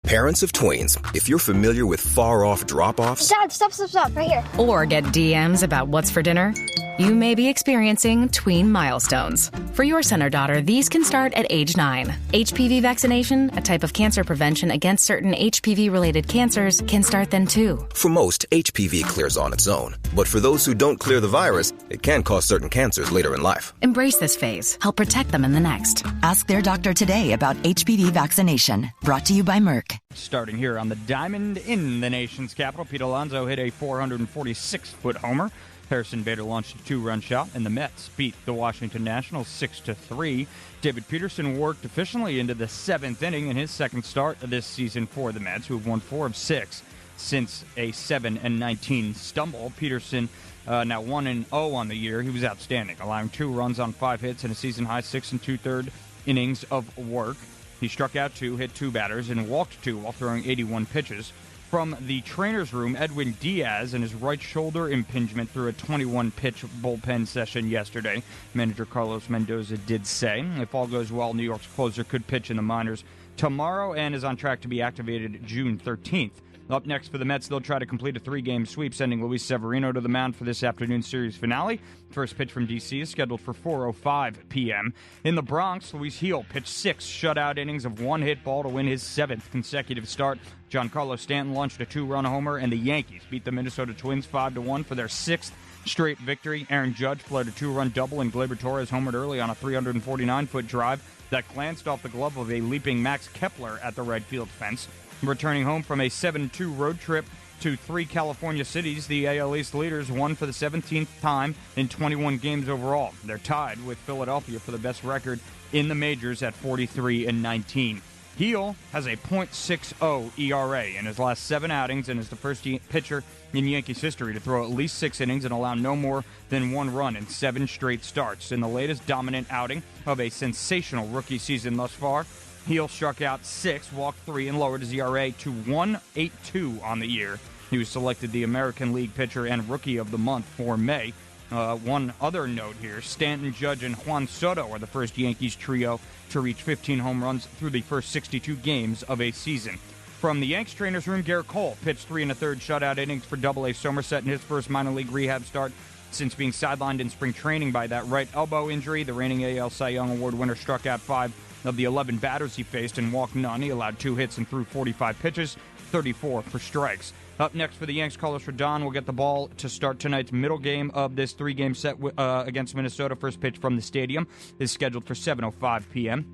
Parents of tweens, if you're familiar with far-off drop-offs... Dad, stop, right here. Or get DMs about what's for dinner, you may be experiencing tween milestones. For your son or daughter, these can start at age 9. HPV vaccination, a type of cancer prevention against certain HPV-related cancers, can start then too. For most, HPV clears on its own. But for those who don't clear the virus, it can cause certain cancers later in life. Embrace this phase. Help protect them in the next. Ask their doctor today about HPV vaccination. Brought to you by Merck. Starting here on the diamond in the nation's capital, Pete Alonso hit a 446-foot homer. Harrison Bader launched a 2-run shot, and the Mets beat the Washington Nationals 6-3. David Peterson worked efficiently into the 7th inning in his second start of this season for the Mets, who have won 4 of 6 since a 7-19 stumble. Peterson now 1-0 on the year. He was outstanding, allowing 2 runs on 5 hits and a season-high 6 2/3 innings of work. He struck out 2, hit 2 batters, and walked 2 while throwing 81 pitches. From the trainer's room, Edwin Diaz and his right shoulder impingement through a 21-pitch bullpen session yesterday. Manager Carlos Mendoza did say, if all goes well, New York's closer could pitch in the minors tomorrow and is on track to be activated June 13th. Up next for the Mets, they'll try to complete a 3-game sweep, sending Luis Severino to the mound for this afternoon's series finale. First pitch from D.C. is scheduled for 4:05 p.m. In the Bronx, Luis Gil pitched 6 shutout innings of 1-hit ball to win his 7th consecutive start. Giancarlo Stanton launched a 2-run homer, and the Yankees beat the Minnesota Twins 5-1 for their 6th straight victory. Aaron Judge played a 2-run double, and Gleyber Torres homered early on a 349-foot drive that glanced off the glove of a leaping Max Kepler at the right field fence. Returning home from a 7-2 road trip to 3 California cities, the AL East leaders won for the 17th time in 21 games overall. They're tied with Philadelphia for the best record in the majors at 43-19. Gil has a .60 ERA in his last 7 outings and is the first pitcher in Yankees history to throw at least 6 innings and allow no more than 1 run in 7 straight starts. In the latest dominant outing of a sensational rookie season thus far, Gil struck out 6, walked 3, and lowered his ERA to 1.82 on the year. He was selected the American League Pitcher and Rookie of the Month for May. One other note here, Stanton, Judge, and Juan Soto are the first Yankees trio to reach 15 home runs through the first 62 games of a season. From the Yanks trainer's room, Garrett Cole pitched 3 1/3 shutout innings for Double-A Somerset in his first minor league rehab start since being sidelined in spring training by that right elbow injury. The reigning AL Cy Young Award winner struck out 5 of the 11 batters he faced and walked none. He allowed 2 hits and threw 45 pitches, 34 for strikes. Up next for the Yanks, Carlos Rodon will get the ball to start tonight's middle game of this 3-game set against Minnesota. First pitch from the stadium is scheduled for 7:05 p.m.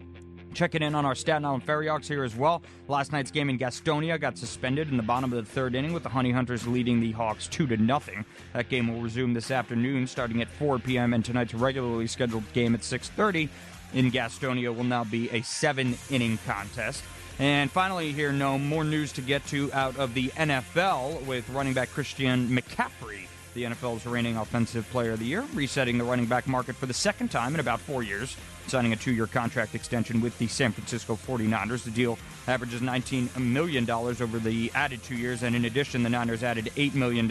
Checking in on our Staten Island Ferryhawks here as well. Last night's game in Gastonia got suspended in the bottom of the 3rd inning with the Honey Hunters leading the Hawks 2-0. That game will resume this afternoon starting at 4 p.m. and tonight's regularly scheduled game at 6:30 in Gastonia will now be a 7-inning contest. And finally here, no more news to get to out of the NFL with running back Christian McCaffrey, the NFL's reigning Offensive Player of the Year, resetting the running back market for the 2nd time in about 4 years, signing a 2-year contract extension with the San Francisco 49ers. The deal averages $19 million over the added 2 years, and in addition, the Niners added $8 million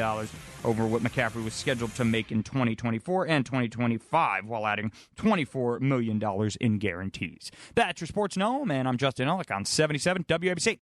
over what McCaffrey was scheduled to make in 2024 and 2025, while adding $24 million in guarantees. That's your Sports Gnome, and I'm Justin Ellick on 77 WABC.